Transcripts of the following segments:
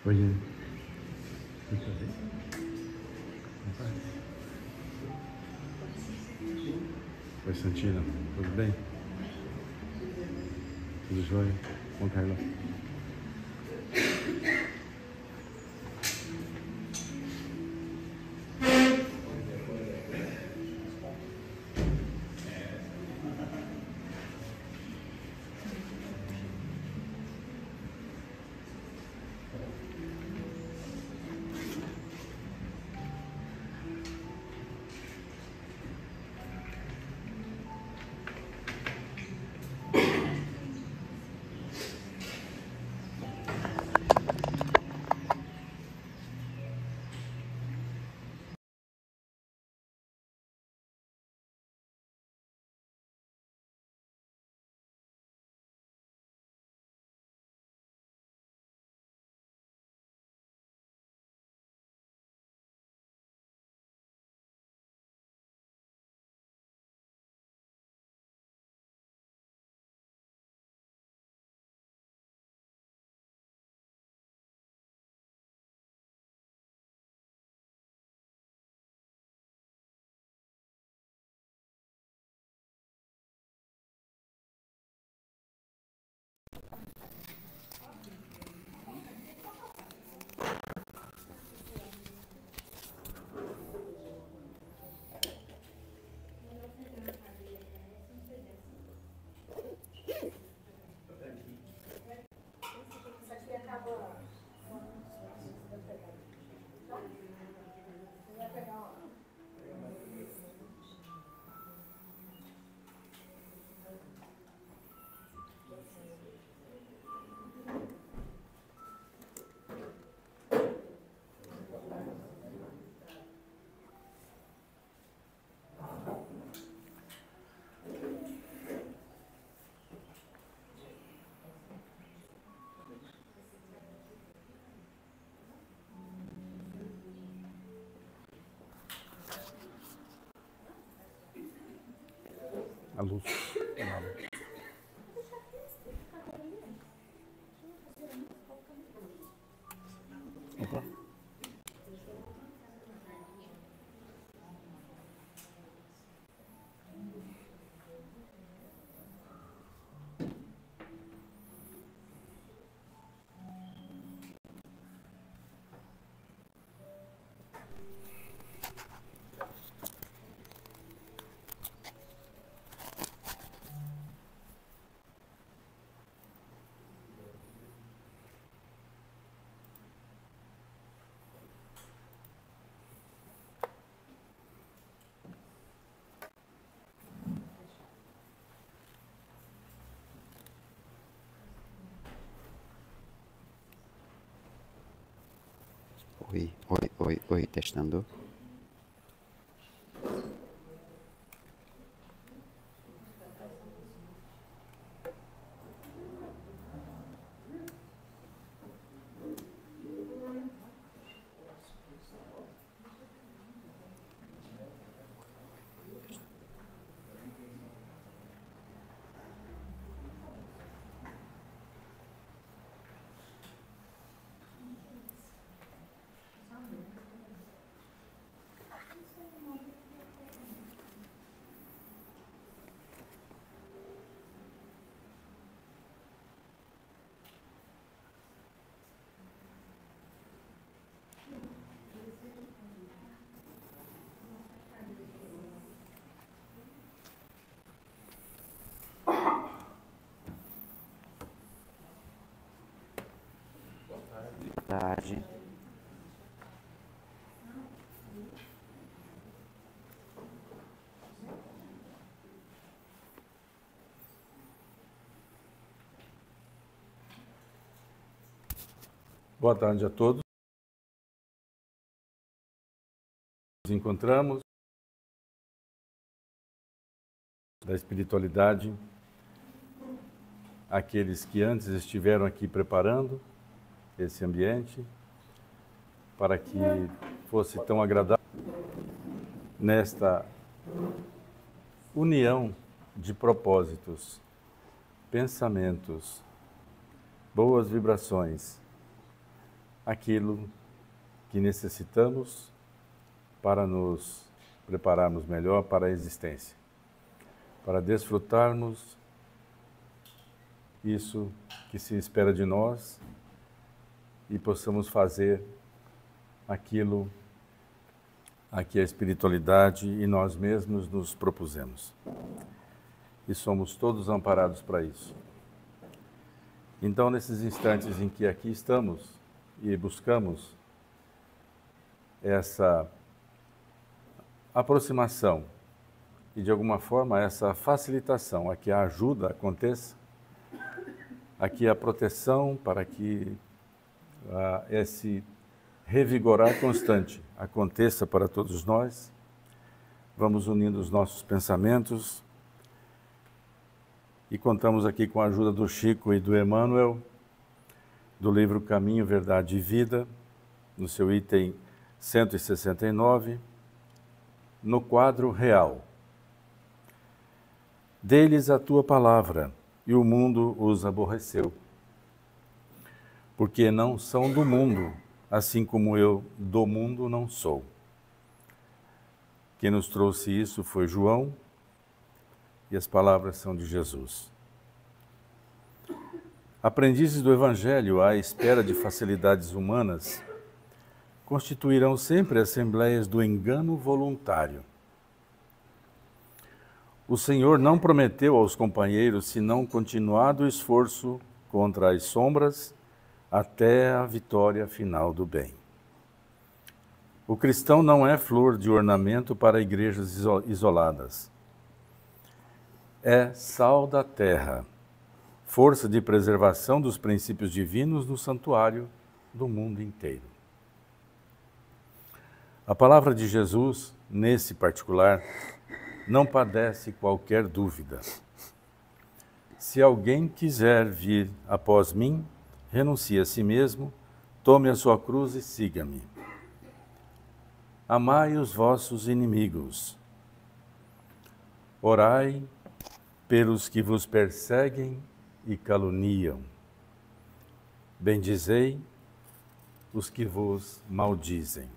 Oi, tudo bem? Oi, Santina, tudo bem? Tudo jóia? Bom, Carla? A luz. Opa. Oi, testando. Boa tarde. Boa tarde a todos. Nos encontramos da espiritualidade, aqueles que antes estiveram aqui preparando esse ambiente para que fosse tão agradável nesta união de propósitos, pensamentos, boas vibrações. aquilo que necessitamos para nos prepararmos melhor para a existência, para desfrutarmos isso que se espera de nós e possamos fazer aquilo a que a espiritualidade e nós mesmos nos propusemos. E somos todos amparados para isso. Então, nesses instantes em que aqui estamos e buscamos essa aproximação e, de alguma forma, essa facilitação a que a ajuda aconteça, a que a proteção para que esse revigorar constante aconteça para todos nós, vamos unindo os nossos pensamentos e contamos aqui com a ajuda do Chico e do Emmanuel, do livro Caminho, Verdade e Vida, no seu item 169, no quadro real. Dê-lhes a tua palavra, e o mundo os aborreceu, porque não são do mundo, assim como eu do mundo não sou. Quem nos trouxe isso foi João, e as palavras são de Jesus. Aprendizes do Evangelho à espera de facilidades humanas constituirão sempre assembleias do engano voluntário. O Senhor não prometeu aos companheiros senão continuado esforço contra as sombras até a vitória final do bem. O cristão não é flor de ornamento para igrejas isoladas. É sal da terra, força de preservação dos princípios divinos no santuário do mundo inteiro. A palavra de Jesus, nesse particular, não padece qualquer dúvida. Se alguém quiser vir após mim, renuncie a si mesmo, tome a sua cruz e siga-me. Amai os vossos inimigos. Orai pelos que vos perseguem e caluniam. Bendizei os que vos maldizem.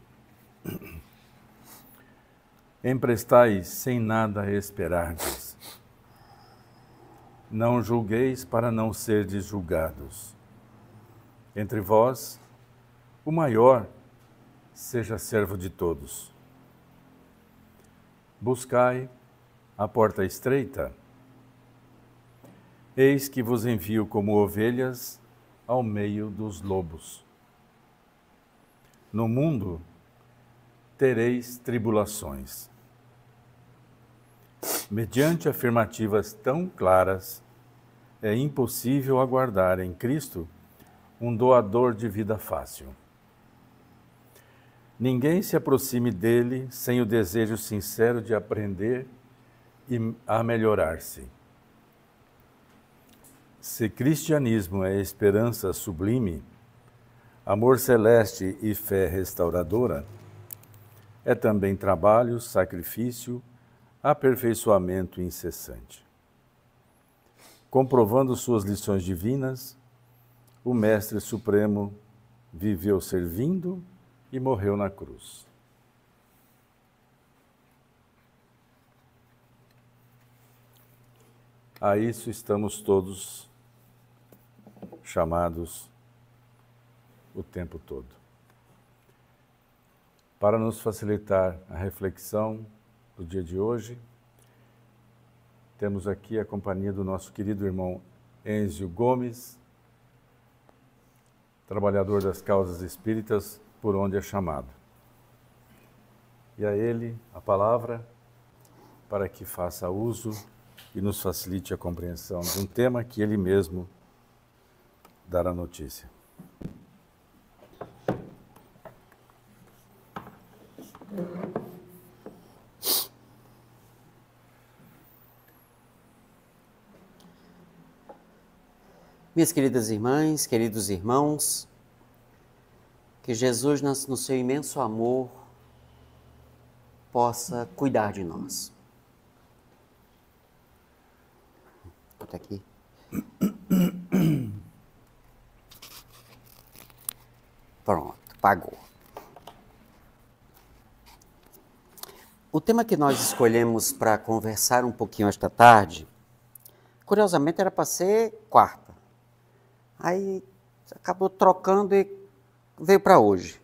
Emprestais sem nada esperardes. Não julgueis para não serdes julgados. Entre vós, o maior seja servo de todos. Buscai a porta estreita. Eis que vos envio como ovelhas ao meio dos lobos. No mundo tereis tribulações. Mediante afirmativas tão claras, é impossível aguardar em Cristo um doador de vida fácil. Ninguém se aproxime dele sem o desejo sincero de aprender e a melhorar-se. Se cristianismo é esperança sublime, amor celeste e fé restauradora, é também trabalho, sacrifício, aperfeiçoamento incessante. Comprovando suas lições divinas, o Mestre Supremo viveu servindo e morreu na cruz. A isso estamos todos chamados o tempo todo. Para nos facilitar a reflexão do dia de hoje, temos aqui a companhia do nosso querido irmão Enzio Gomes, trabalhador das causas espíritas, por onde é chamado. E a ele a palavra para que faça uso e nos facilite a compreensão de um tema que ele mesmo dará notícia. Minhas queridas irmãs, queridos irmãos, que Jesus, no seu imenso amor, possa cuidar de nós. Bota aqui. Pronto. apagou. O tema que nós escolhemos para conversar um pouquinho esta tarde, curiosamente era para ser quarta. Aí acabou trocando e veio para hoje.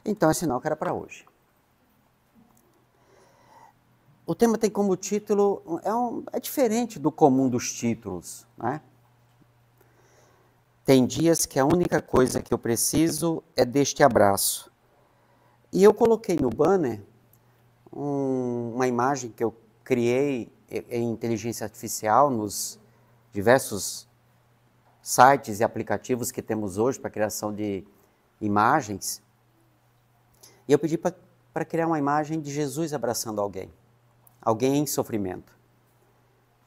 Então é sinal que era para hoje. O tema tem como título, é diferente do comum dos títulos, né? Tem dias que a única coisa que eu preciso é deste abraço. E eu coloquei no banner uma imagem que eu criei em inteligência artificial nos diversos sites e aplicativos que temos hoje para criação de imagens. E eu pedi para criar uma imagem de Jesus abraçando alguém em sofrimento.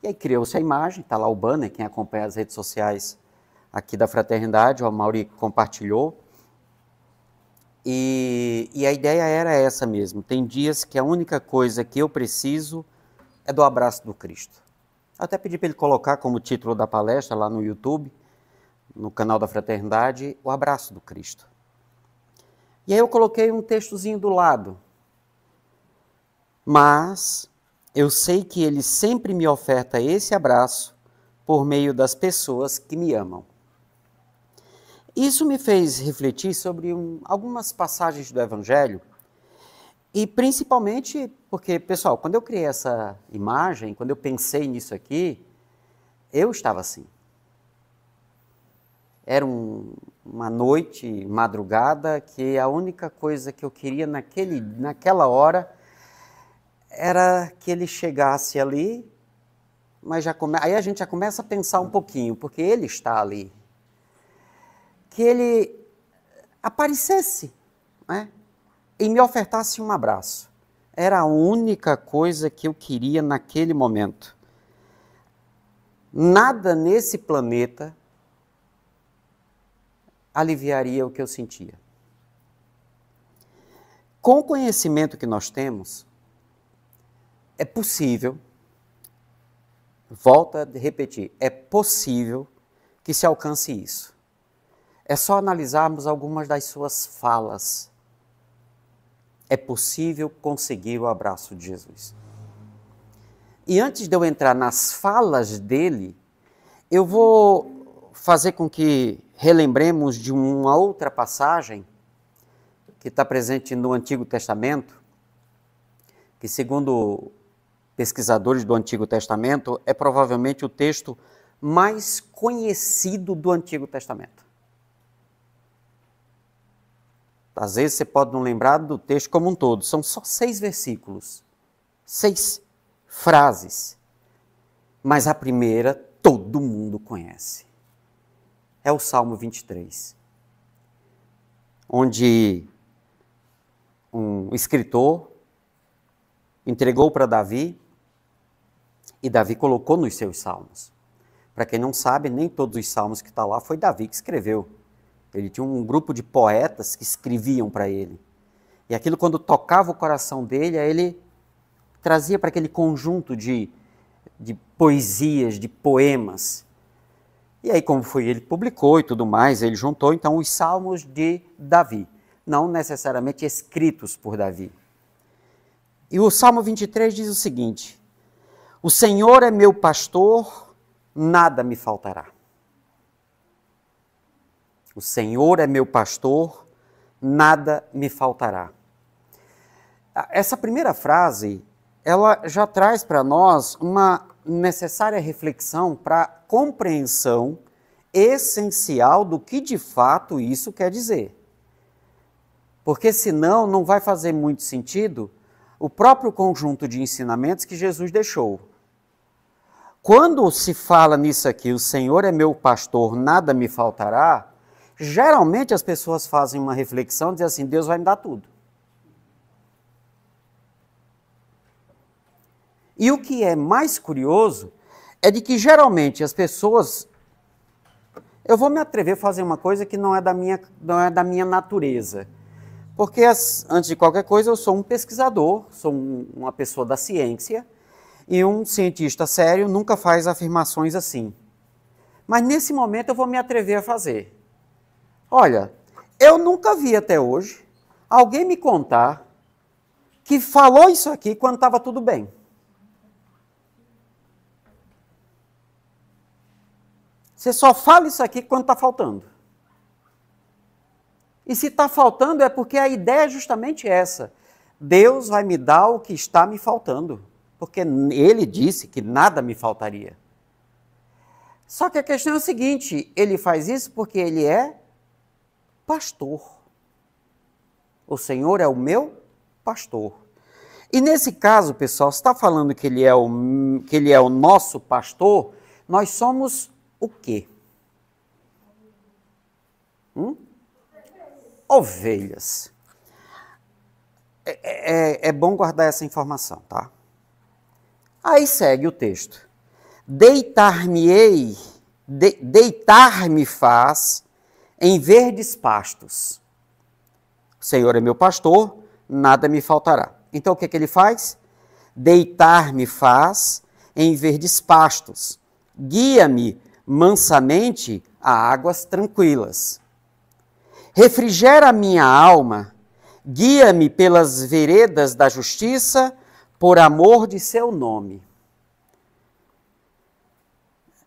E aí criou-se a imagem, está lá o banner, quem acompanha as redes sociais aqui da Fraternidade, o Amaury compartilhou. E a ideia era essa mesmo. Tem dias que a única coisa que eu preciso é do abraço do Cristo. Até pedi para ele colocar como título da palestra lá no YouTube, no canal da Fraternidade, o abraço do Cristo. E aí eu coloquei um textozinho do lado. Mas eu sei que ele sempre me oferta esse abraço por meio das pessoas que me amam. Isso me fez refletir sobre algumas passagens do Evangelho e principalmente porque, pessoal, quando eu criei essa imagem, quando eu pensei nisso aqui, eu estava assim. Era uma noite, madrugada, que a única coisa que eu queria naquela hora era que ele chegasse ali, mas aí a gente já começa a pensar um pouquinho, porque ele está ali. Que ele aparecesse, né, e me ofertasse um abraço. Era a única coisa que eu queria naquele momento. Nada nesse planeta aliviaria o que eu sentia. Com o conhecimento que nós temos, é possível, volto a repetir, é possível que se alcance isso. É só analisarmos algumas das suas falas. É possível conseguir o abraço de Jesus. E antes de eu entrar nas falas dele, eu vou fazer com que relembremos de uma outra passagem que está presente no Antigo Testamento, que segundo pesquisadores do Antigo Testamento, é provavelmente o texto mais conhecido do Antigo Testamento. Às vezes você pode não lembrar do texto como um todo, são só 6 versículos, 6 frases, mas a primeira todo mundo conhece. É o Salmo 23, onde um escritor entregou para Davi e Davi colocou nos seus salmos. Para quem não sabe, nem todos os salmos que está lá foi Davi que escreveu. Ele tinha um grupo de poetas que escreviam para ele. E aquilo, quando tocava o coração dele, aí ele trazia para aquele conjunto de poesias, de poemas. E aí, como foi, ele publicou e tudo mais, ele juntou, então, os salmos de Davi, não necessariamente escritos por Davi. E o Salmo 23 diz o seguinte: o Senhor é meu pastor, nada me faltará. O Senhor é meu pastor, nada me faltará. Essa primeira frase, ela já traz para nós uma necessária reflexão para a compreensão essencial do que de fato isso quer dizer. Porque senão não vai fazer muito sentido o próprio conjunto de ensinamentos que Jesus deixou. Quando se fala nisso aqui, o Senhor é meu pastor, nada me faltará, geralmente as pessoas fazem uma reflexão e dizem assim, Deus vai me dar tudo. E o que é mais curioso é de que geralmente as pessoas... Eu vou me atrever a fazer uma coisa que não é da minha natureza. Porque, antes de qualquer coisa, eu sou um pesquisador, sou uma pessoa da ciência, e um cientista sério nunca faz afirmações assim. Mas nesse momento eu vou me atrever a fazer. Olha, Eu nunca vi até hoje alguém me contar que falou isso aqui quando estava tudo bem. Você só fala isso aqui quando está faltando. E se está faltando é porque a ideia é justamente essa. Deus vai me dar o que está me faltando. Porque Ele disse que nada me faltaria. Só que a questão é o seguinte, Ele faz isso porque Ele é pastor. O Senhor é o meu pastor. E nesse caso, pessoal, se está falando que Ele é o nosso pastor, nós somos o quê? Ovelhas. É bom guardar essa informação, tá? Aí segue o texto. Deitar-me faz em verdes pastos. O Senhor é meu pastor, nada me faltará. Então o que ele faz? Deitar-me faz em verdes pastos. Guia-me mansamente a águas tranquilas. Refrigera a minha alma, guia-me pelas veredas da justiça, por amor de seu nome.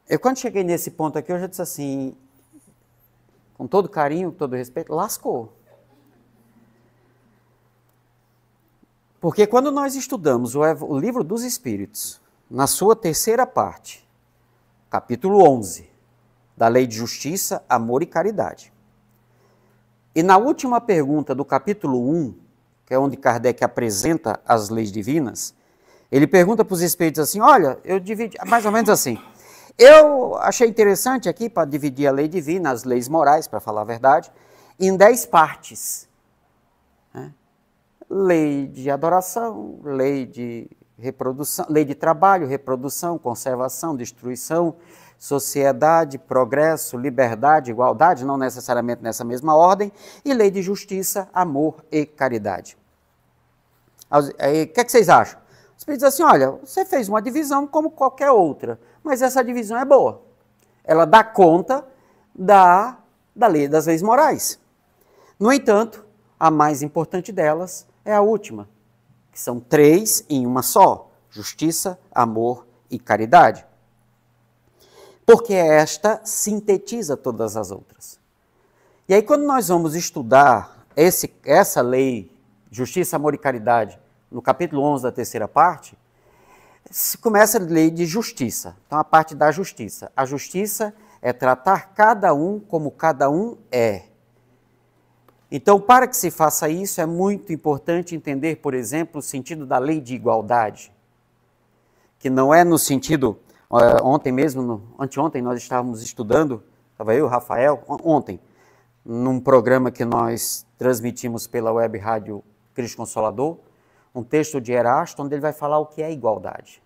Eu quando cheguei nesse ponto aqui, eu já disse assim, com todo carinho, com todo respeito, lascou. Porque quando nós estudamos o livro dos Espíritos, na sua terceira parte, capítulo 11, da lei de justiça, amor e caridade. E na última pergunta do capítulo 1, que é onde Kardec apresenta as leis divinas, ele pergunta para os espíritos assim, olha, eu dividi, mais ou menos assim, eu achei interessante aqui para dividir a lei divina, as leis morais, para falar a verdade, em 10 partes. Né? Lei de adoração, lei de reprodução, lei de trabalho, reprodução, conservação, destruição, sociedade, progresso, liberdade, igualdade, não necessariamente nessa mesma ordem, e lei de justiça, amor e caridade. Aí, o que vocês acham? Os espíritos dizem assim, olha, você fez uma divisão como qualquer outra, mas essa divisão é boa. Ela dá conta da lei das leis morais. No entanto, a mais importante delas é a última, que são 3 em uma só, justiça, amor e caridade. Porque esta sintetiza todas as outras. E aí quando nós vamos estudar essa lei, justiça, amor e caridade, no capítulo 11 da terceira parte, começa a lei de justiça. Então a parte da justiça. A justiça é tratar cada um como cada um é. Então, para que se faça isso, é muito importante entender, por exemplo, o sentido da lei de igualdade, que não é no sentido, anteontem nós estávamos estudando, estava eu, Rafael, ontem, num programa que nós transmitimos pela web rádio Cristo Consolador, um texto de Erasto, onde ele vai falar o que é igualdade.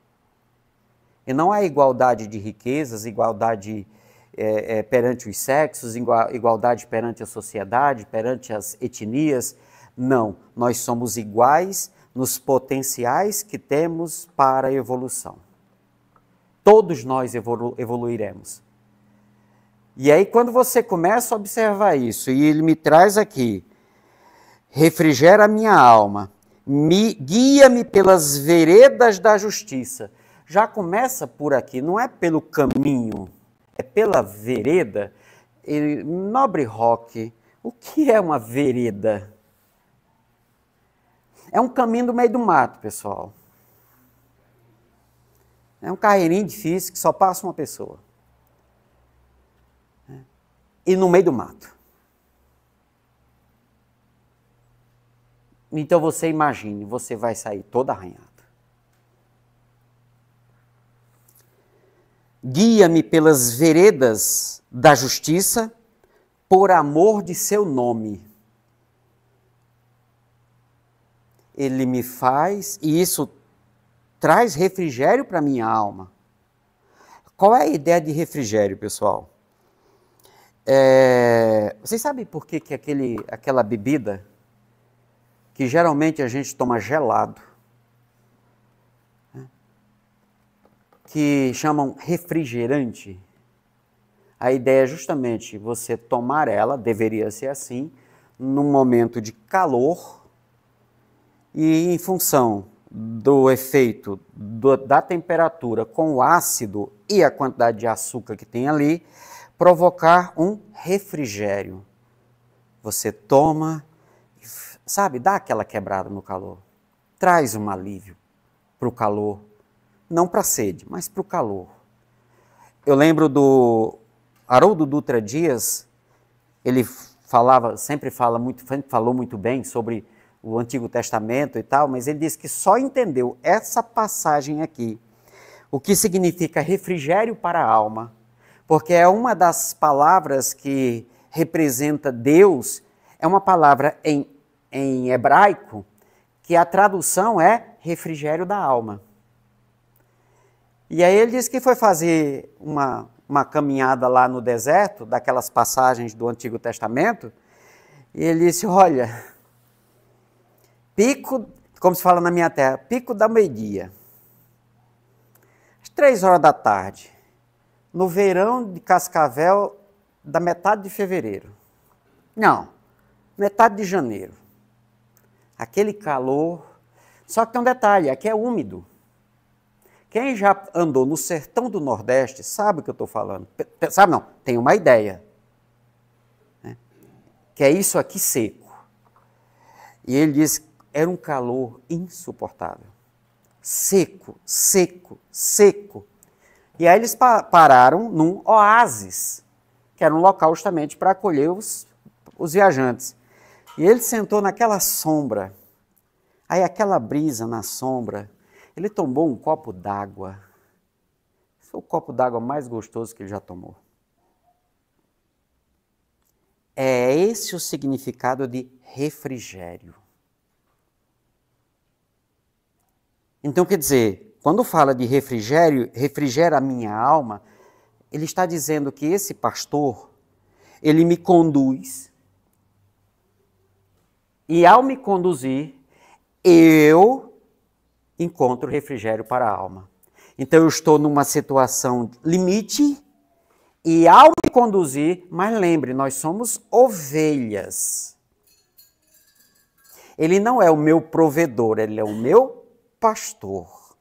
E não é igualdade de riquezas, igualdade perante os sexos, igualdade perante a sociedade, perante as etnias. Não, nós somos iguais nos potenciais que temos para a evolução. Todos nós evoluiremos. E aí quando você começa a observar isso, e ele me traz aqui, refrigera a minha alma, guia-me pelas veredas da justiça. Já começa por aqui, não é pelo caminho, é pela vereda. Nobre Roque, o que é uma vereda? É um caminho do meio do mato, pessoal. É um carreirinho difícil que só passa uma pessoa. E no meio do mato. Então você imagine, você vai sair todo arranhado. Guia-me pelas veredas da justiça, por amor de seu nome. Ele me faz, e isso traz refrigério para a minha alma. Qual é a ideia de refrigério, pessoal? Vocês sabem por que aquela bebida que geralmente a gente toma gelado, que chamam refrigerante, a ideia é justamente você tomar ela, deveria ser assim, num momento de calor e em função do efeito da temperatura com o ácido e a quantidade de açúcar que tem ali, provocar um refrigério. Você toma, sabe, dá aquela quebrada no calor. Traz um alívio para o calor. Não para a sede, mas para o calor. Eu lembro do Haroldo Dutra Dias, ele sempre falou muito bem sobre o Antigo Testamento e tal, mas ele disse que só entendeu essa passagem aqui, o que significa refrigério para a alma, porque é uma das palavras que representa Deus, é uma palavra em hebraico, que a tradução é refrigério da alma. E aí ele disse que foi fazer uma caminhada lá no deserto, daquelas passagens do Antigo Testamento, e ele disse, olha, pico, como se fala na minha terra, pico da meio-dia, às 3 horas da tarde, no verão de Cascavel, da metade de fevereiro. Não, metade de janeiro. Aquele calor, só que tem um detalhe, aqui é úmido. Quem já andou no sertão do Nordeste sabe o que eu estou falando. Sabe não, tem uma ideia. Né? Que é isso aqui seco. E ele diz que era um calor insuportável. Seco, seco, seco. E aí eles pararam num oásis, que era um local justamente para acolher os viajantes. E ele sentou naquela sombra. Aí aquela brisa na sombra, ele tomou um copo d'água. Foi o copo d'água mais gostoso que ele já tomou. É esse o significado de refrigério. Então, quer dizer, quando fala de refrigério, refrigera a minha alma, ele está dizendo que esse pastor, ele me conduz, e ao me conduzir, eu encontro refrigério para a alma. Então eu estou numa situação limite e ao me conduzir, mas lembre, nós somos ovelhas. Ele não é o meu provedor, ele é o meu pastor.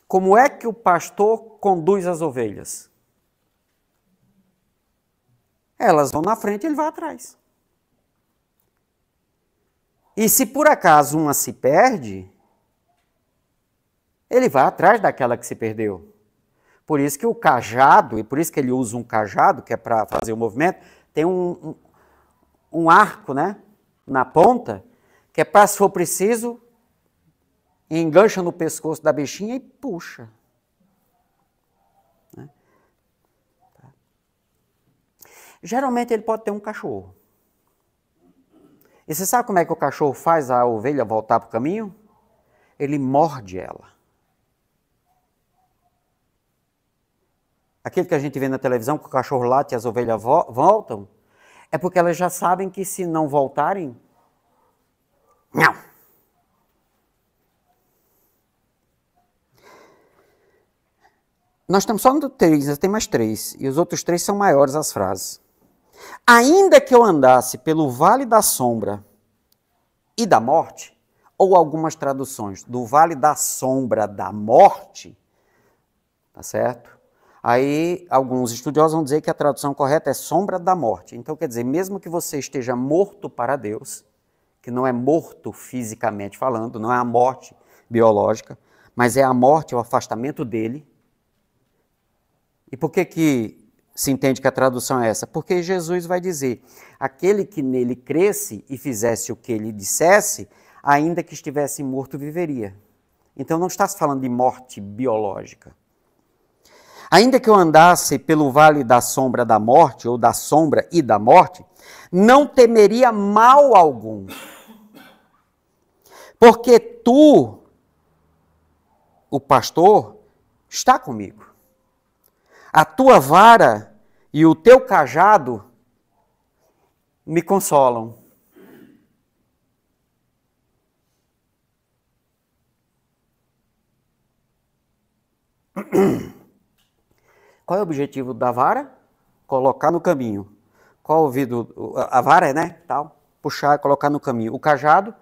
Como é que o pastor conduz as ovelhas? Elas vão na frente e ele vai atrás. E se por acaso uma se perde, ele vai atrás daquela que se perdeu. Por isso que o cajado, e por isso que ele usa um cajado, que é para fazer o movimento, tem um arco, né, na ponta, que é para, se for preciso, engancha no pescoço da bichinha e puxa. Né? Geralmente ele pode ter um cachorro. E você sabe como é que o cachorro faz a ovelha voltar para o caminho? Ele morde ela. Aquilo que a gente vê na televisão, que o cachorro late e as ovelhas voltam, é porque elas já sabem que se não voltarem, não. Nós estamos só no 3, tem mais 3, e os outros 3 são maiores as frases. Ainda que eu andasse pelo vale da sombra e da morte, ou algumas traduções, do vale da sombra da morte, tá certo? Aí alguns estudiosos vão dizer que a tradução correta é sombra da morte. Então quer dizer, mesmo que você esteja morto para Deus, que não é morto fisicamente falando, não é a morte biológica, mas é a morte, o afastamento dele. E por que se entende que a tradução é essa? Porque Jesus vai dizer, aquele que nele cresce e fizesse o que ele dissesse, ainda que estivesse morto, viveria. Então não está se falando de morte biológica. Ainda que eu andasse pelo vale da sombra da morte, ou da sombra e da morte, não temeria mal algum. Porque tu, o pastor, está comigo. A tua vara e o teu cajado me consolam. Qual é o objetivo da vara? Colocar no caminho. Qual o ouvido? A vara, né? Tal. Puxar e colocar no caminho. O cajado,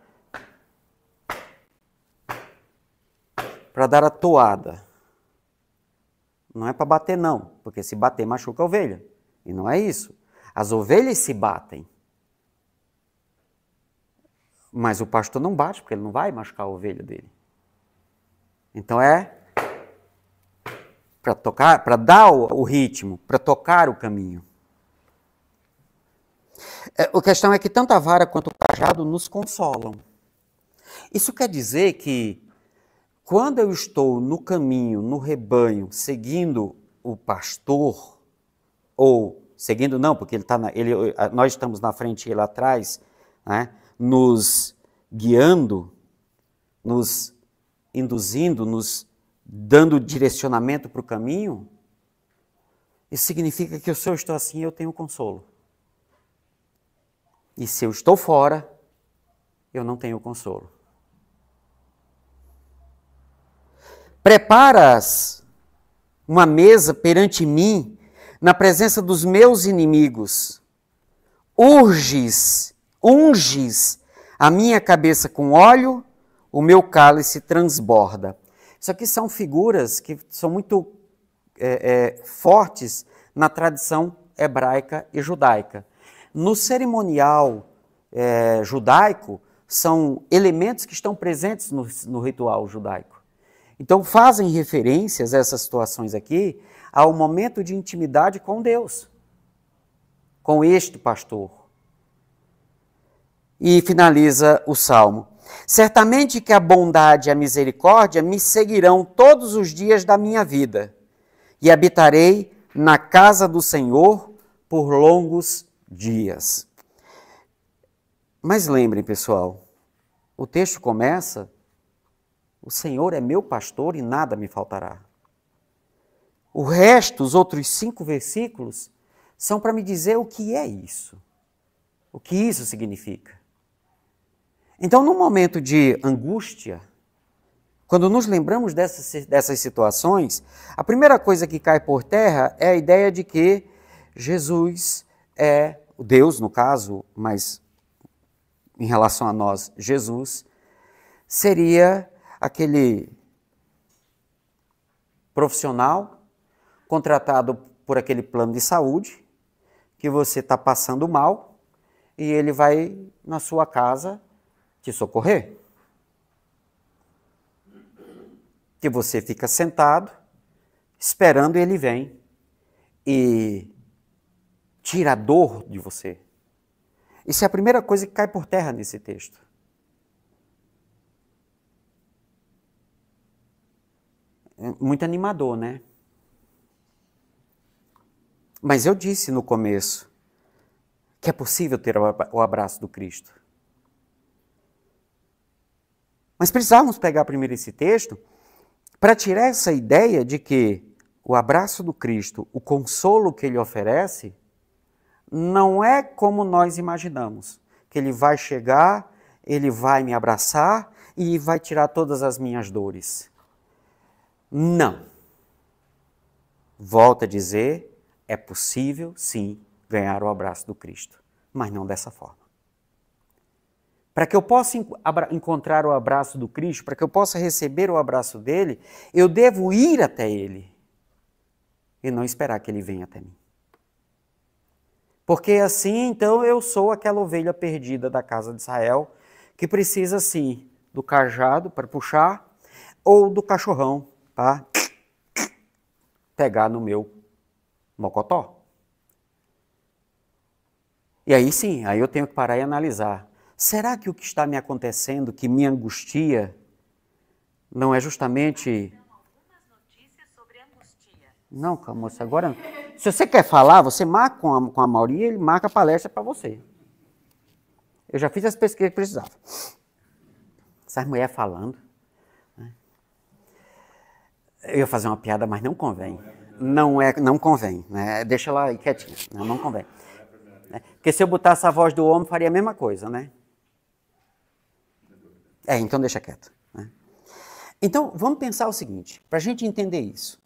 para dar a toada. Não é para bater, não. Porque se bater, machuca a ovelha. E não é isso. As ovelhas se batem. Mas o pastor não bate, porque ele não vai machucar a ovelha dele. Então é para tocar, para dar o ritmo, para tocar o caminho. A questão é que tanto a vara quanto o cajado nos consolam. Isso quer dizer que quando eu estou no caminho, no rebanho, seguindo o pastor, ou seguindo não, porque nós estamos na frente e ele atrás, né, nos guiando, nos induzindo, nos dando direcionamento para o caminho, isso significa que se eu estou assim, eu tenho consolo. E se eu estou fora, eu não tenho consolo. Preparas uma mesa perante mim, na presença dos meus inimigos. Unges a minha cabeça com óleo, o meu cálice transborda. Isso aqui são figuras que são muito fortes na tradição hebraica e judaica. No cerimonial judaico, são elementos que estão presentes no ritual judaico. Então, fazem referências, essas situações aqui, ao momento de intimidade com Deus, com este pastor. E finaliza o salmo. Certamente que a bondade e a misericórdia me seguirão todos os dias da minha vida, e habitarei na casa do Senhor por longos dias. Mas lembrem, pessoal, o texto começa: o Senhor é meu pastor e nada me faltará. O resto, os outros 5 versículos, são para me dizer o que é isso. O que isso significa. Então, num momento de angústia, quando nos lembramos dessas situações, a primeira coisa que cai por terra é a ideia de que Jesus é o Deus, no caso, mas em relação a nós, Jesus, seria aquele profissional contratado por aquele plano de saúde, que você está passando mal e ele vai na sua casa te socorrer. Que você fica sentado, esperando e ele vem e tira a dor de você. Isso é a primeira coisa que cai por terra nesse texto. É muito animador, né? Mas eu disse no começo que é possível ter o abraço do Cristo. Mas precisávamos pegar primeiro esse texto para tirar essa ideia de que o abraço do Cristo, o consolo que ele oferece, não é como nós imaginamos. Que ele vai chegar, ele vai me abraçar e vai tirar todas as minhas dores. Não. Volto a dizer, é possível, sim, ganhar o abraço do Cristo, mas não dessa forma. Para que eu possa encontrar o abraço do Cristo, para que eu possa receber o abraço dele, eu devo ir até ele e não esperar que ele venha até mim. Porque assim, então, eu sou aquela ovelha perdida da casa de Israel que precisa, sim, do cajado para puxar ou do cachorrão para pegar no meu mocotó. E aí sim, aí eu tenho que parar e analisar. Será que o que está me acontecendo, que me angustia, não é justamente... Não, moça, agora... Se você quer falar, você marca com a Mauri e ele marca a palestra para você. Eu já fiz as pesquisas que precisava. Essas mulheres falando. Né? Eu ia fazer uma piada, mas não convém. Não convém. Né? Deixa ela aí quietinha. Não convém. Porque se eu botasse a voz do homem, faria a mesma coisa, né? Então deixa quieto. Né? Então, vamos pensar o seguinte, para a gente entender isso.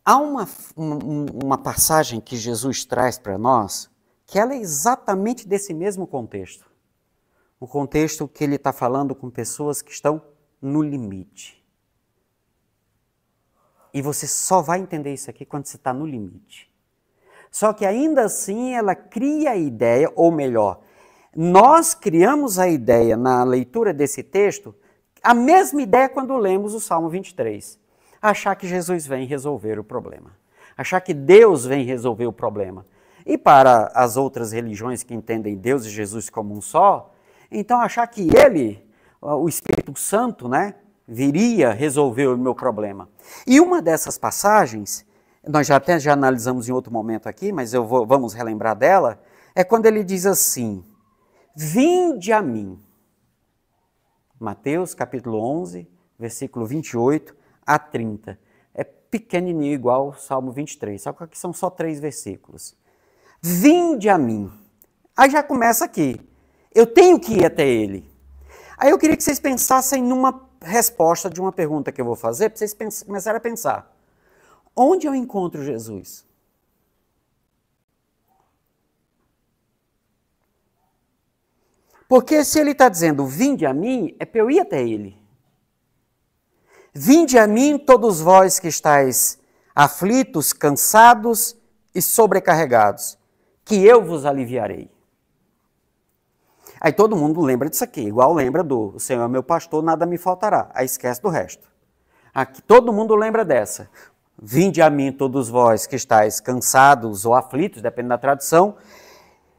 Há uma passagem que Jesus traz para nós, que ela é exatamente desse mesmo contexto. Um contexto que ele está falando com pessoas que estão no limite. E você só vai entender isso aqui quando você está no limite. Só que ainda assim ela cria a ideia, ou melhor, nós criamos a ideia na leitura desse texto, a mesma ideia quando lemos o Salmo 23. Achar que Jesus vem resolver o problema. Achar que Deus vem resolver o problema. E para as outras religiões que entendem Deus e Jesus como um só, então achar que ele, o Espírito Santo, né, viria resolver o meu problema. E uma dessas passagens, nós já analisamos em outro momento aqui, mas vamos relembrar dela, é quando ele diz assim, vinde a mim. Mateus capítulo 11, versículo 28 a 30. É pequenininho, igual o Salmo 23, só que aqui são só 3 versículos. Vinde a mim. Aí já começa aqui. Eu tenho que ir até ele. Aí eu queria que vocês pensassem numa resposta de uma pergunta que eu vou fazer, para vocês começarem a pensar. Onde eu encontro Jesus? Porque se ele está dizendo, vinde a mim, é para eu ir até ele. Vinde a mim, todos vós que estáis aflitos, cansados e sobrecarregados, que eu vos aliviarei. Aí todo mundo lembra disso aqui, igual lembra do o Senhor é meu pastor, nada me faltará. Aí esquece do resto. Aqui todo mundo lembra dessa. Vinde a mim, todos vós que estáis cansados ou aflitos, depende da tradução,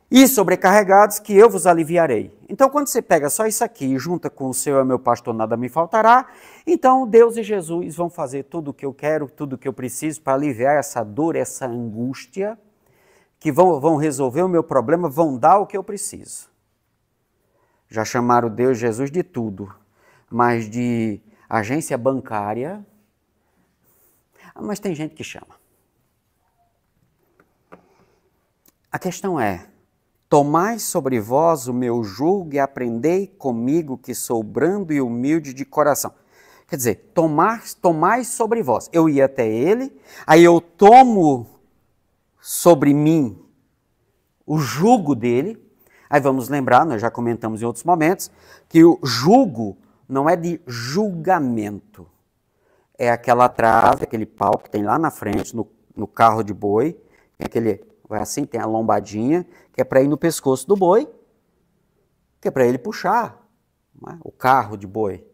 e sobrecarregados, que eu vos aliviarei. Então, quando você pega só isso aqui e junta com o Senhor é meu pastor, nada me faltará, então Deus e Jesus vão fazer tudo o que eu quero, tudo o que eu preciso para aliviar essa dor, essa angústia, que vão resolver o meu problema, vão dar o que eu preciso. Já chamaram Deus e Jesus de tudo, mas de agência bancária, mas tem gente que chama. A questão é, tomai sobre vós o meu jugo e aprendei comigo que sou brando e humilde de coração. Quer dizer, tomai sobre vós. Eu ia até ele, aí eu tomo sobre mim o jugo dele. Aí vamos lembrar, nós já comentamos em outros momentos, que o jugo não é de julgamento. É aquela trave, aquele pau que tem lá na frente, no carro de boi, assim, tem a lombadinha, que é para ir no pescoço do boi, que é para ele puxar, não é? O carro de boi.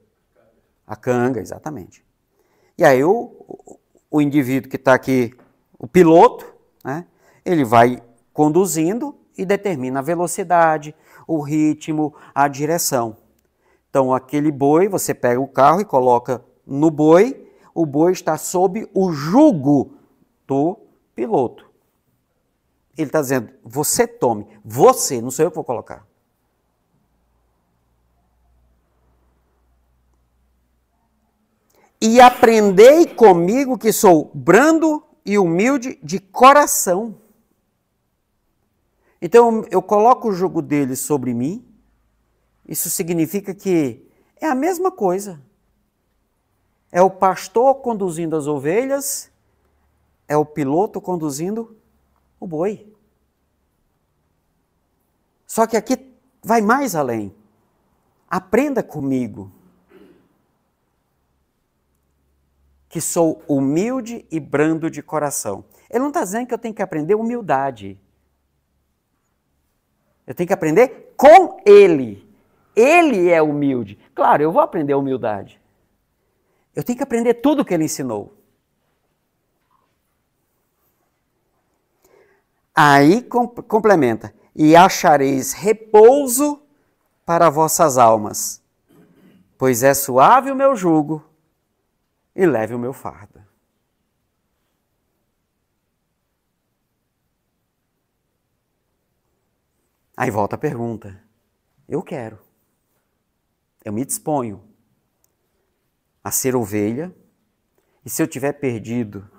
A canga, exatamente. E aí o indivíduo que está aqui, o piloto, né, ele vai conduzindo e determina a velocidade, o ritmo, a direção. Então aquele boi, você pega o carro e coloca no boi, o boi está sob o jugo do piloto. Ele está dizendo, você tome, você, não sou eu que vou colocar. E aprendei comigo que sou brando e humilde de coração. Então eu coloco o jugo dele sobre mim, isso significa que é a mesma coisa. É o pastor conduzindo as ovelhas, é o piloto conduzindo o boi. Só que aqui vai mais além. Aprenda comigo, que sou humilde e brando de coração. Ele não está dizendo que eu tenho que aprender humildade. Eu tenho que aprender com ele. Ele é humilde. Claro, eu vou aprender a humildade. Eu tenho que aprender tudo o que ele ensinou. Aí complementa. E achareis repouso para vossas almas, pois é suave o meu jugo e leve o meu fardo. Aí volta a pergunta. Eu quero. Eu me disponho a ser ovelha, e se eu tiver perdido,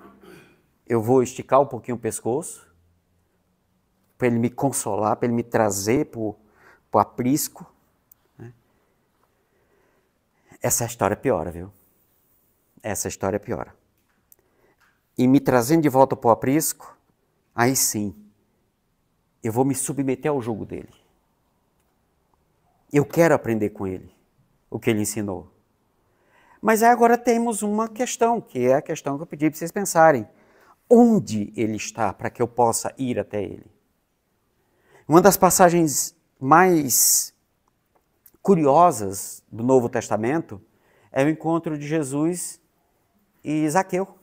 eu vou esticar um pouquinho o pescoço, para ele me consolar, para ele me trazer para o aprisco. Né? Essa história piora, viu? Essa história piora. e me trazendo de volta para o aprisco, aí sim, eu vou me submeter ao jugo dele. Eu quero aprender com ele o que ele ensinou. Mas aí agora temos uma questão, que é a questão que eu pedi para vocês pensarem. Onde ele está para que eu possa ir até ele? Uma das passagens mais curiosas do Novo Testamento é o encontro de Jesus e Zaqueu.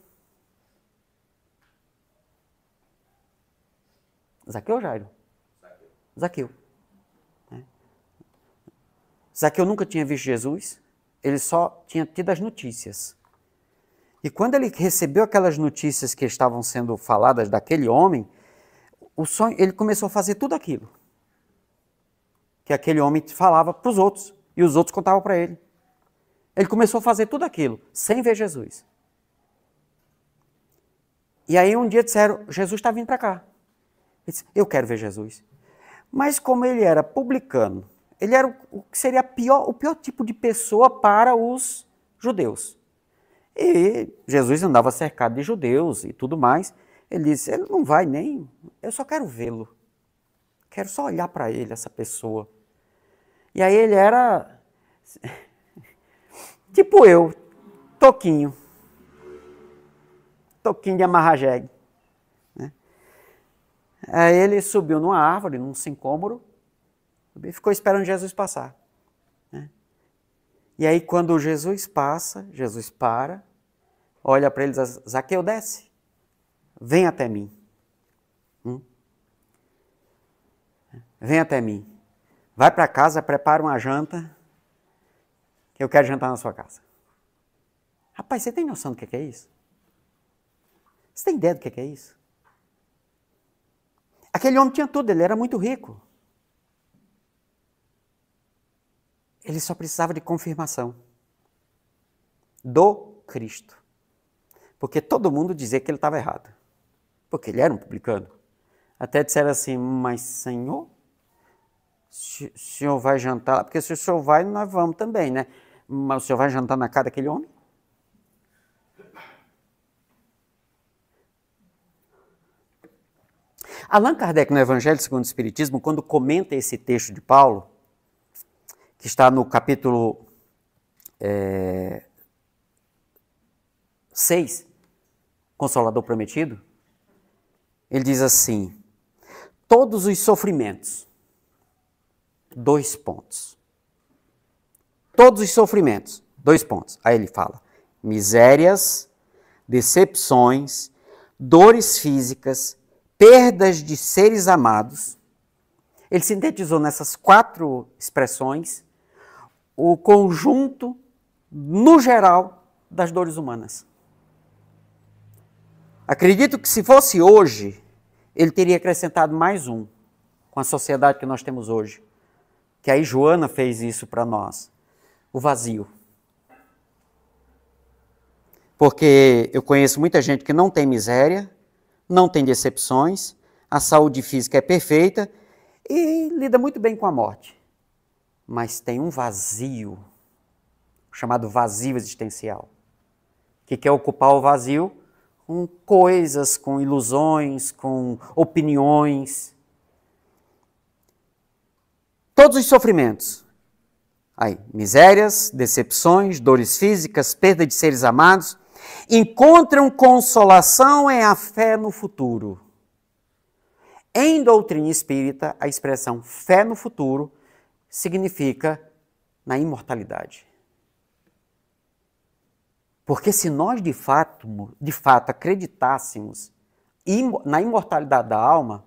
Zaqueu ou Jairo? Zaqueu. Zaqueu nunca tinha visto Jesus, ele só tinha tido as notícias. E quando ele recebeu aquelas notícias que estavam sendo faladas daquele homem, ele começou a fazer tudo aquilo que aquele homem falava para os outros, e os outros contavam para ele. Ele começou a fazer tudo aquilo, sem ver Jesus. E aí um dia disseram, Jesus está vindo para cá. Ele disse, eu quero ver Jesus. Mas como ele era publicano, ele era o que seria o pior tipo de pessoa para os judeus. E Jesus andava cercado de judeus e tudo mais. Ele disse, ele não vai nem, eu só quero vê-lo. Quero só olhar para ele, essa pessoa. E aí ele era, tipo eu, toquinho de amarrar jegue. Né? Aí ele subiu numa árvore, num sicômoro, e ficou esperando Jesus passar. Né? E aí quando Jesus passa, Jesus para, olha para ele e diz, Zaqueu, desce, vem até mim. Vem até mim. Vai para casa, prepara uma janta, que eu quero jantar na sua casa. Rapaz, você tem noção do que é isso? Você tem ideia do que é isso? Aquele homem tinha tudo, ele era muito rico. Ele só precisava de confirmação do Cristo. Porque todo mundo dizia que ele estava errado. Porque ele era um publicano. Até disseram assim, mas Senhor, o senhor vai jantar? Porque se o senhor vai, nós vamos também, né? Mas o senhor vai jantar na casa daquele homem? Allan Kardec, no Evangelho segundo o Espiritismo, quando comenta esse texto de Paulo, que está no capítulo 6, Consolador Prometido, ele diz assim, todos os sofrimentos, 2 pontos. Todos os sofrimentos, 2 pontos. Aí ele fala, misérias, decepções, dores físicas, perdas de seres amados. Ele sintetizou nessas 4 expressões o conjunto, no geral, das dores humanas. Acredito que se fosse hoje, ele teria acrescentado mais um, com a sociedade que nós temos hoje. Que aí Joana fez isso para nós. O vazio. Porque eu conheço muita gente que não tem miséria, não tem decepções, a saúde física é perfeita e lida muito bem com a morte. Mas tem um vazio, chamado vazio existencial, que quer ocupar o vazio com coisas, com ilusões, com opiniões. Todos os sofrimentos. Aí, misérias, decepções, dores físicas, perda de seres amados, encontram consolação em a fé no futuro. Em doutrina espírita, a expressão fé no futuro significa na imortalidade. Porque se nós de fato acreditássemos na imortalidade da alma,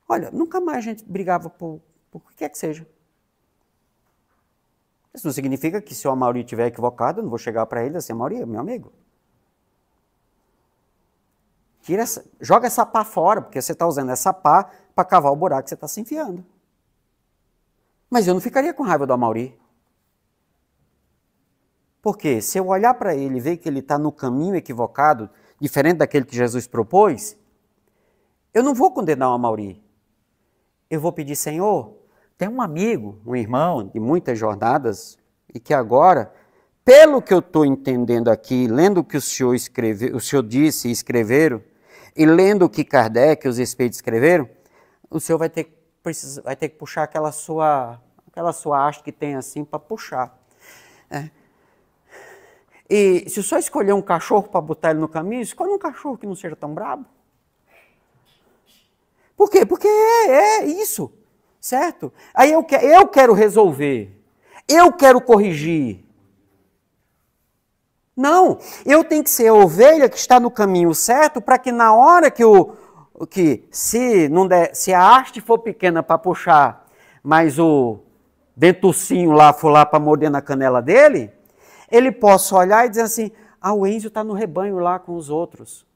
olha, nunca mais a gente brigava por o que quer que seja. Isso não significa que se o Amaury estiver equivocado, eu não vou chegar para ele assim, Amaury, meu amigo. Joga essa pá fora, porque você está usando essa pá para cavar o buraco que você está se enfiando. Mas eu não ficaria com raiva do Amaury. Porque se eu olhar para ele e ver que ele está no caminho equivocado, diferente daquele que Jesus propôs, eu não vou condenar o Amaury. Eu vou pedir, Senhor, tem um amigo, um irmão de muitas jornadas, e que agora pelo que eu estou entendendo aqui, lendo o que o senhor escreveu, o senhor disse e escreveram, e lendo o que Kardec e os espíritos escreveram, o senhor vai ter que puxar aquela sua haste que tem assim para puxar. E se o senhor escolher um cachorro para botar ele no caminho, escolhe um cachorro que não seja tão brabo. Por quê? Porque é isso, certo? Aí eu quero resolver, eu quero corrigir. Não, eu tenho que ser a ovelha que está no caminho certo para que na hora se a haste for pequena para puxar, mas o dentucinho lá for lá para morder na canela dele, ele possa olhar e dizer assim, o Enzio está no rebanho lá com os outros.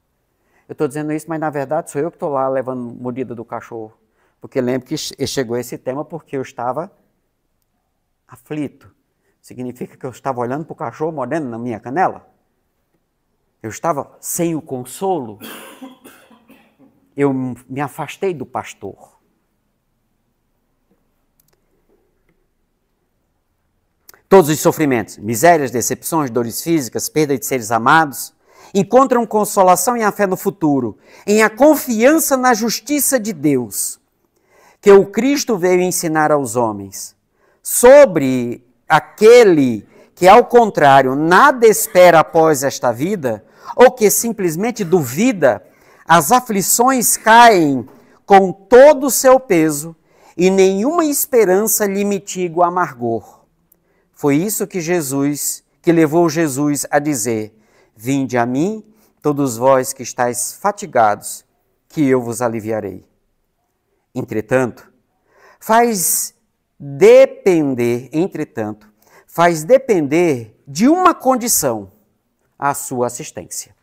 Eu estou dizendo isso, mas na verdade sou eu que estou lá levando mordida do cachorro. Porque lembro que chegou esse tema porque eu estava aflito. Significa que eu estava olhando para o cachorro mordendo na minha canela? Eu estava sem o consolo? Eu me afastei do pastor. Todos os sofrimentos, misérias, decepções, dores físicas, perda de seres amados, encontram consolação em a fé no futuro, em a confiança na justiça de Deus, que o Cristo veio ensinar aos homens. Sobre aquele que, ao contrário, nada espera após esta vida, ou que simplesmente duvida, as aflições caem com todo o seu peso e nenhuma esperança lhe mitiga o amargor. Foi isso que levou Jesus a dizer, vinde a mim, todos vós que estáis fatigados, que eu vos aliviarei. Entretanto, faz depender de uma condição, a sua assistência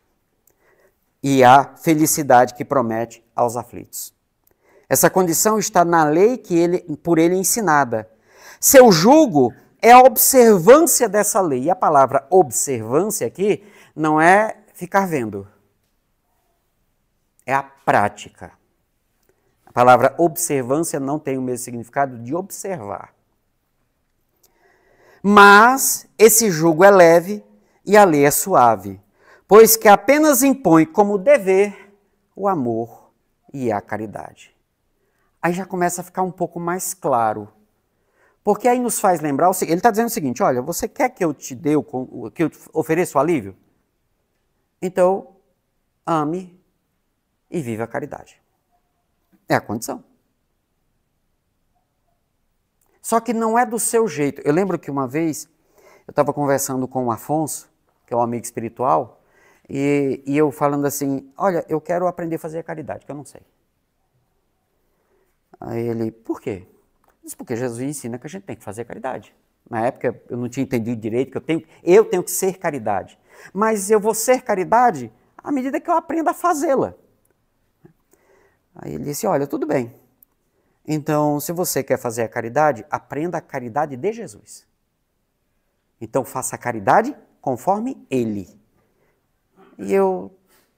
e a felicidade que promete aos aflitos. Essa condição está na lei por ele ensinada. Seu jugo é a observância dessa lei. E a palavra observância aqui não é ficar vendo, é a prática. A palavra observância não tem o mesmo significado de observar. Mas esse jugo é leve e a lei é suave, pois que apenas impõe como dever o amor e a caridade. Aí já começa a ficar um pouco mais claro. Porque aí nos faz lembrar, ele está dizendo o seguinte, olha, você quer que eu te dê, que eu ofereça o alívio? Então, ame e viva a caridade. É a condição. Só que não é do seu jeito. Eu lembro que uma vez eu estava conversando com o Afonso, que é um amigo espiritual, e eu falando assim, olha, eu quero aprender a fazer a caridade, que eu não sei. Aí ele, por quê? Isso porque Jesus ensina que a gente tem que fazer caridade. Na época eu não tinha entendido direito que eu tenho que ser caridade. Mas eu vou ser caridade à medida que eu aprendo a fazê-la. Aí ele disse, olha, tudo bem. Então, se você quer fazer a caridade, aprenda a caridade de Jesus. Então, faça a caridade conforme Ele. E eu,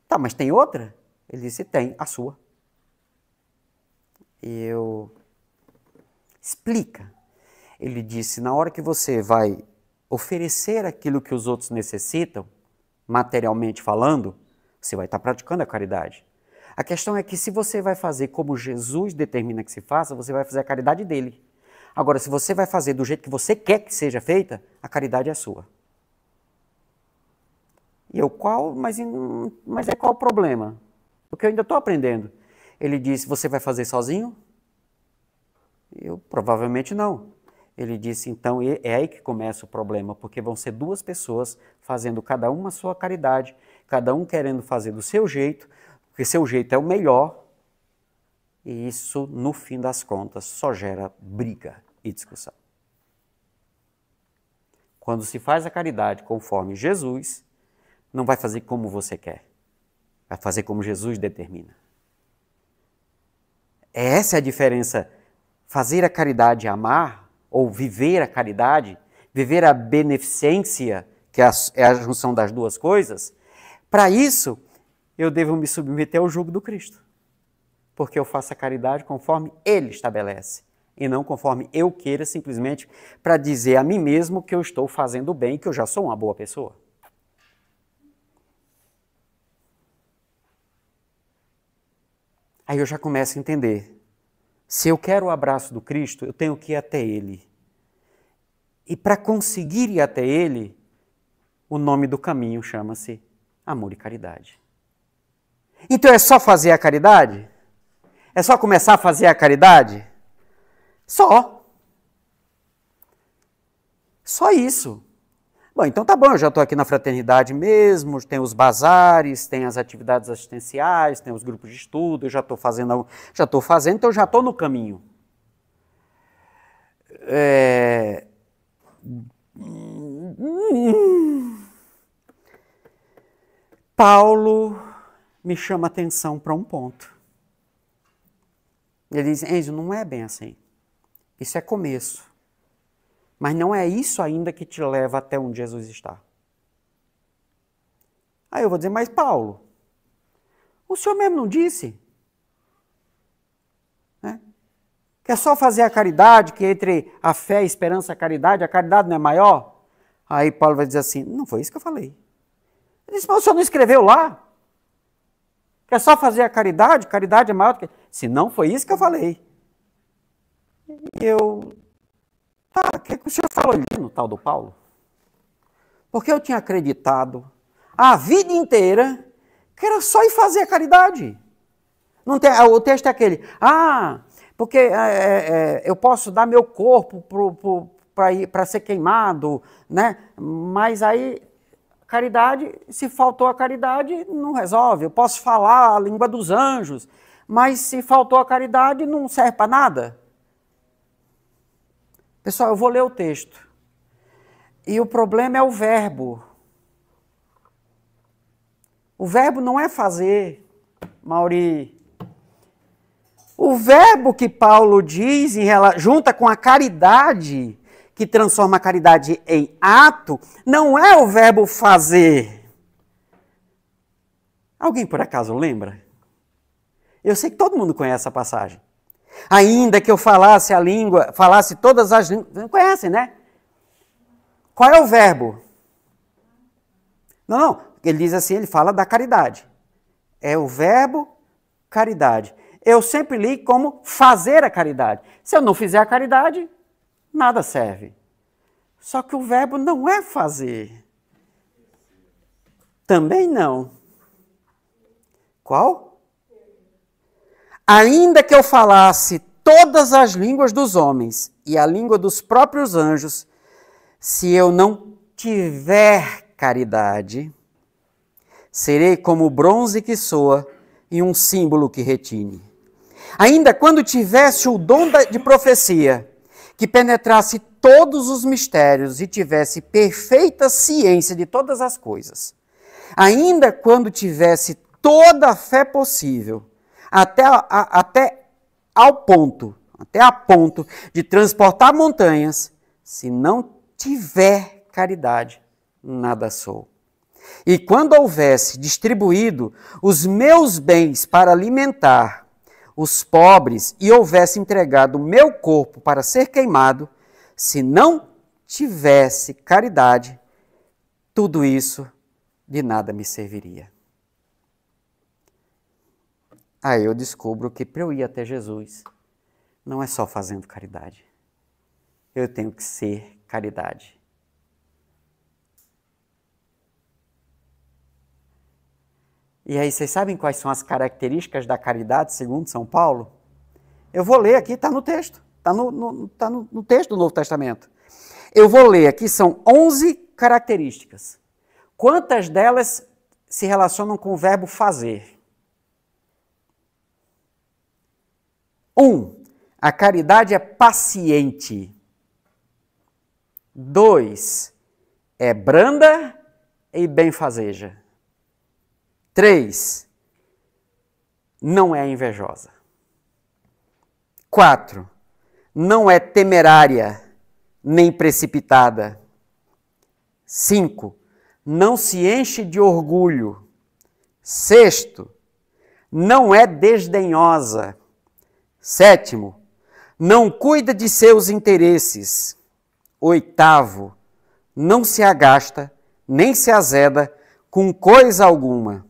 tá, mas tem outra? Ele disse, tem, a sua. E eu, explica. Ele disse, na hora que você vai oferecer aquilo que os outros necessitam, materialmente falando, você vai estar praticando a caridade. A questão é que se você vai fazer como Jesus determina que se faça, você vai fazer a caridade dele. Agora, se você vai fazer do jeito que você quer que seja feita, a caridade é sua. E eu, mas é qual o problema? Porque eu ainda estou aprendendo. Ele disse, você vai fazer sozinho? Eu, provavelmente não. Ele disse, então é aí que começa o problema, porque vão ser duas pessoas fazendo cada uma a sua caridade, cada um querendo fazer do seu jeito, porque seu jeito é o melhor, e isso, no fim das contas, só gera briga e discussão. Quando se faz a caridade conforme Jesus, não vai fazer como você quer, vai fazer como Jesus determina. Essa é a diferença. Fazer a caridade, amar, ou viver a caridade, viver a beneficência, que é a junção das duas coisas, para isso, eu devo me submeter ao jugo do Cristo. Porque eu faço a caridade conforme Ele estabelece. e não conforme eu queira, simplesmente para dizer a mim mesmo que eu estou fazendo bem, que eu já sou uma boa pessoa. Aí eu já começo a entender. Se eu quero o abraço do Cristo, eu tenho que ir até Ele. E para conseguir ir até Ele, o nome do caminho chama-se amor e caridade. Então é só fazer a caridade? É só começar a fazer a caridade? Só. Só isso. Bom, então tá bom, eu já estou aqui na fraternidade mesmo, tem os bazares, tem as atividades assistenciais, tem os grupos de estudo, eu já estou fazendo, então eu já estou no caminho. Paulo me chama atenção para um ponto. Ele diz, Enzo, não é bem assim. Isso é começo. Mas não é isso ainda que te leva até onde Jesus está. Aí eu vou dizer, mas Paulo, o senhor mesmo não disse? Né? Que é só fazer a caridade, que entre a fé, a esperança e a caridade não é maior? Aí Paulo vai dizer assim, não foi isso que eu falei. Ele disse, mas o senhor não escreveu lá? Que é só fazer a caridade é maior do que... Se não foi isso que eu falei. E eu... o que o senhor falou ali no tal do Paulo? Porque eu tinha acreditado a vida inteira que era só ir fazer a caridade. Não tem, o texto é aquele, porque eu posso dar meu corpo para ser queimado, né? Mas aí, caridade, se faltou a caridade, não resolve. Eu posso falar a língua dos anjos, mas se faltou a caridade, não serve para nada. Pessoal, eu vou ler o texto. E o problema é o verbo. O verbo não é fazer, Mauri. O verbo que Paulo diz, junta com a caridade, que transforma a caridade em ato, não é o verbo fazer. Alguém por acaso lembra? Eu sei que todo mundo conhece essa passagem. Ainda que eu falasse a língua, falasse todas as línguas, não conhecem, né? Qual é o verbo? Não, ele diz assim, ele fala da caridade. É o verbo caridade. Eu sempre li como fazer a caridade. Se eu não fizer a caridade, nada serve. Só que o verbo não é fazer. Também não. Qual? Ainda que eu falasse todas as línguas dos homens e a língua dos próprios anjos, se eu não tiver caridade, serei como o bronze que soa e um símbolo que retine. Ainda quando tivesse o dom de profecia, que penetrasse todos os mistérios e tivesse perfeita ciência de todas as coisas, ainda quando tivesse toda a fé possível, até a ponto de transportar montanhas, se não tiver caridade, nada sou. E quando houvesse distribuído os meus bens para alimentar os pobres e houvesse entregado o meu corpo para ser queimado, se não tivesse caridade, tudo isso de nada me serviria. Aí eu descubro que para eu ir até Jesus, não é só fazendo caridade. Eu tenho que ser caridade. E aí, vocês sabem quais são as características da caridade, segundo São Paulo? Eu vou ler aqui, está no texto. Está no texto do Novo Testamento. Eu vou ler aqui, são 11 características. Quantas delas se relacionam com o verbo fazer? 1. A caridade é paciente. 2. É branda e benfazeja. 3. Não é invejosa. 4. Não é temerária nem precipitada. 5. Não se enche de orgulho. 6. Não é desdenhosa. 7. não cuida de seus interesses. 8º, não se agasta, nem se azeda com coisa alguma.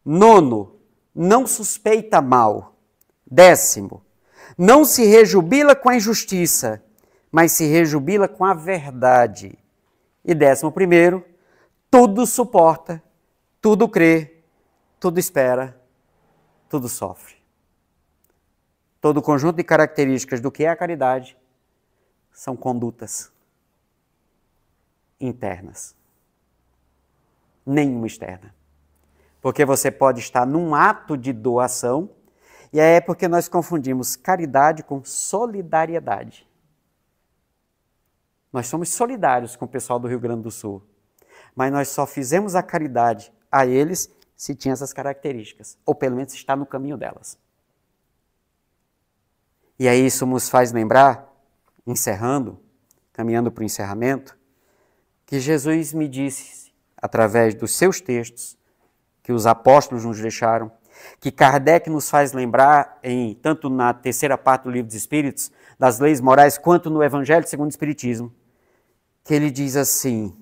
9º, não suspeita mal. 10º, não se rejubila com a injustiça, mas se rejubila com a verdade. E 11º, tudo suporta, tudo crê, tudo espera, tudo sofre. Todo o conjunto de características do que é a caridade são condutas internas, nenhuma externa. Porque você pode estar num ato de doação, e é porque nós confundimos caridade com solidariedade. Nós somos solidários com o pessoal do Rio Grande do Sul, mas nós só fizemos a caridade a eles se tinha essas características, ou pelo menos está no caminho delas. E aí isso nos faz lembrar, encerrando, caminhando para o encerramento, que Jesus me disse, através dos seus textos, que os apóstolos nos deixaram, que Kardec nos faz lembrar, tanto na terceira parte do Livro dos Espíritos, das leis morais, quanto no Evangelho segundo o Espiritismo, que ele diz assim: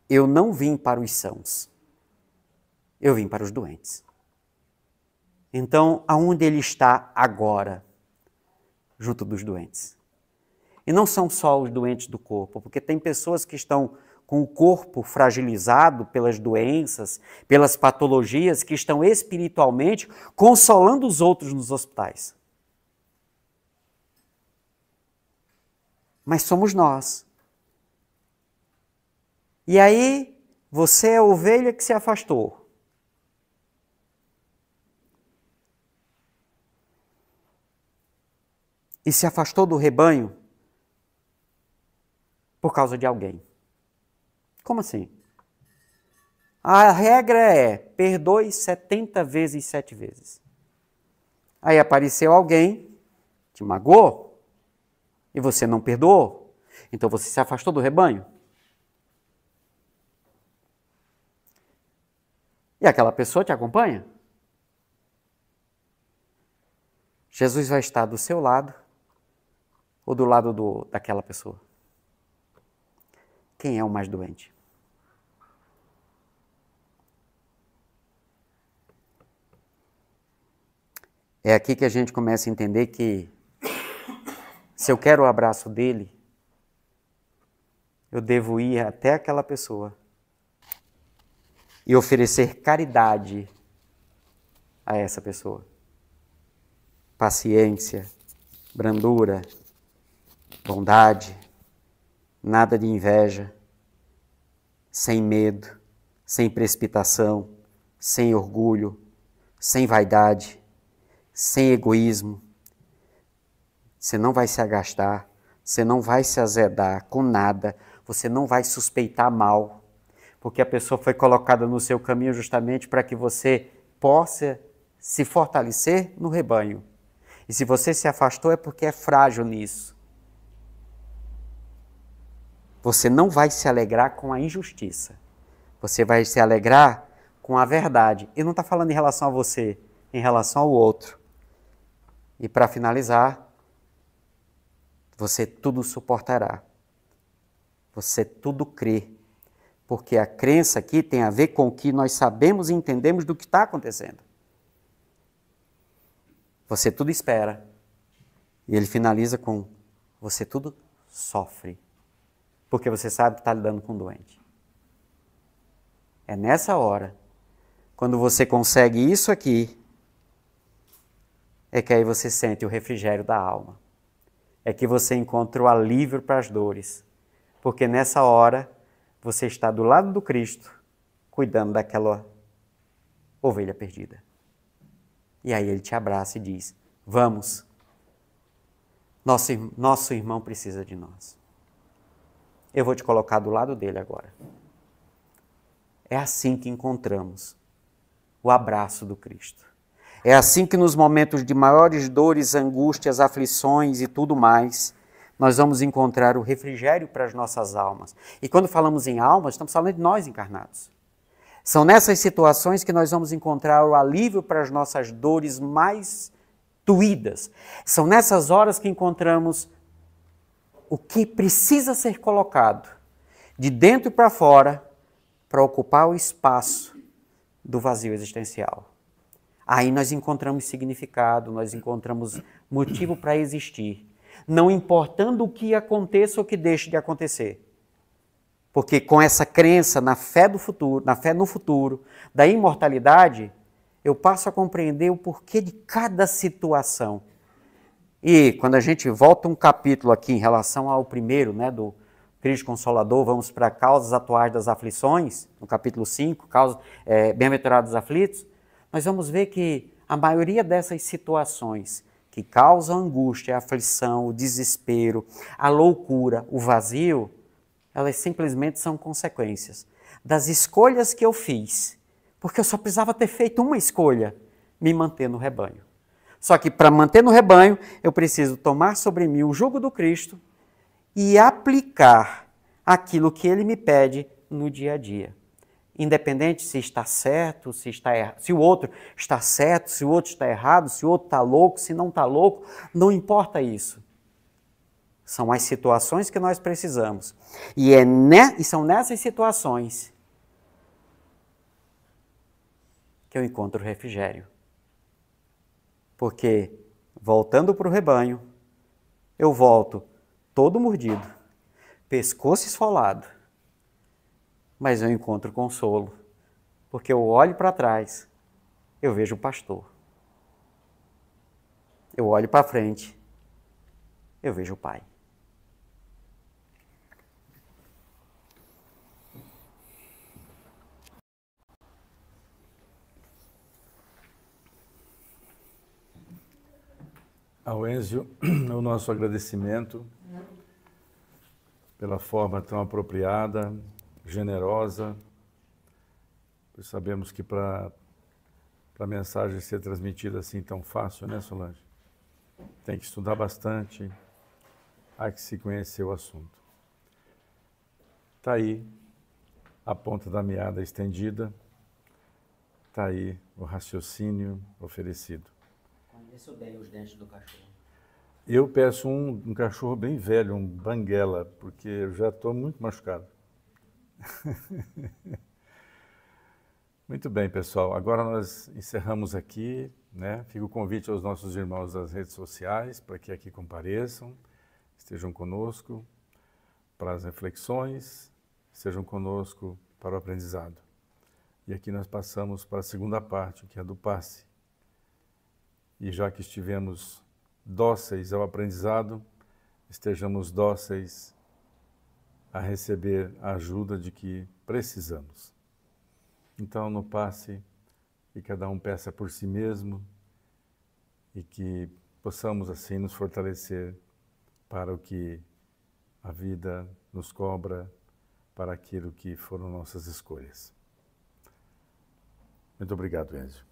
eu não vim para os sãos, eu vim para os doentes. Então, aonde ele está agora? Junto dos doentes. E não são só os doentes do corpo, porque tem pessoas que estão com o corpo fragilizado pelas doenças, pelas patologias, que estão espiritualmente consolando os outros nos hospitais. Mas somos nós. E aí, você é a ovelha que se afastou. E se afastou do rebanho por causa de alguém. Como assim? A regra é: perdoe 70 vezes 7 vezes. Aí apareceu alguém, te magoou, e você não perdoou. Então você se afastou do rebanho. E aquela pessoa te acompanha? Jesus vai estar do seu lado ou do lado daquela pessoa? Quem é o mais doente? É aqui que a gente começa a entender que, se eu quero o abraço dele, eu devo ir até aquela pessoa e oferecer caridade a essa pessoa. Paciência, brandura, bondade, nada de inveja, sem medo, sem precipitação, sem orgulho, sem vaidade, sem egoísmo. Você não vai se agastar, você não vai se azedar com nada, você não vai suspeitar mal, porque a pessoa foi colocada no seu caminho justamente para que você possa se fortalecer no rebanho. E se você se afastou é porque é frágil nisso. Você não vai se alegrar com a injustiça. Você vai se alegrar com a verdade. E não está falando em relação a você, em relação ao outro. E para finalizar, você tudo suportará. Você tudo crê. Porque a crença aqui tem a ver com o que nós sabemos e entendemos do que está acontecendo. Você tudo espera. E ele finaliza com: você tudo sofre. Porque você sabe que está lidando com um doente. É nessa hora, quando você consegue isso aqui, é que aí você sente o refrigério da alma. É que você encontra o alívio para as dores. Porque nessa hora, você está do lado do Cristo, cuidando daquela ovelha perdida. E aí ele te abraça e diz: vamos, nosso irmão precisa de nós. Eu vou te colocar do lado dele agora. É assim que encontramos o abraço do Cristo. É assim que nos momentos de maiores dores, angústias, aflições e tudo mais, nós vamos encontrar o refrigério para as nossas almas. E quando falamos em almas, estamos falando de nós encarnados. São nessas situações que nós vamos encontrar o alívio para as nossas dores mais doídas. São nessas horas que encontramos o que precisa ser colocado de dentro para fora para ocupar o espaço do vazio existencial. Aí nós encontramos significado, nós encontramos motivo para existir, não importando o que aconteça ou que deixe de acontecer. Porque com essa crença na fé do futuro, na fé no futuro, da imortalidade, eu passo a compreender o porquê de cada situação. E quando a gente volta um capítulo aqui em relação ao primeiro, né, do Cristo Consolador, vamos para causas atuais das aflições, no capítulo 5, bem-aventurados aflitos, nós vamos ver que a maioria dessas situações que causam angústia, a aflição, o desespero, a loucura, o vazio, elas simplesmente são consequências das escolhas que eu fiz, porque eu só precisava ter feito uma escolha, me manter no rebanho. Só que para manter no rebanho, eu preciso tomar sobre mim o jugo do Cristo e aplicar aquilo que Ele me pede no dia a dia. Independente se está certo, se está errado, se o outro está certo, se o outro está errado, se o outro está louco, se não está louco, não importa isso. São as situações que nós precisamos. E são nessas situações que eu encontro refrigério. Porque, voltando para o rebanho, eu volto todo mordido, pescoço esfolado, mas eu encontro consolo, porque eu olho para trás, eu vejo o pastor. Eu olho para frente, eu vejo o Pai. Ao Enzio, o nosso agradecimento pela forma tão apropriada, generosa, pois sabemos que para a mensagem ser transmitida assim tão fácil, né, Solange? Tem que estudar bastante, há que se conhecer o assunto. Está aí a ponta da meada estendida, está aí o raciocínio oferecido. Conheço bem os dentes do cachorro. Eu peço um cachorro bem velho, um banguela, porque eu já estou muito machucado. Muito bem, pessoal. Agora nós encerramos aqui, né? Fica o convite aos nossos irmãos das redes sociais para que aqui compareçam, estejam conosco para as reflexões, estejam conosco para o aprendizado. E aqui nós passamos para a segunda parte, que é a do passe. E já que estivemos dóceis ao aprendizado, estejamos dóceis a receber a ajuda de que precisamos. Então, no passe, que cada um peça por si mesmo e que possamos, assim, nos fortalecer para o que a vida nos cobra, para aquilo que foram nossas escolhas. Muito obrigado, Enzio.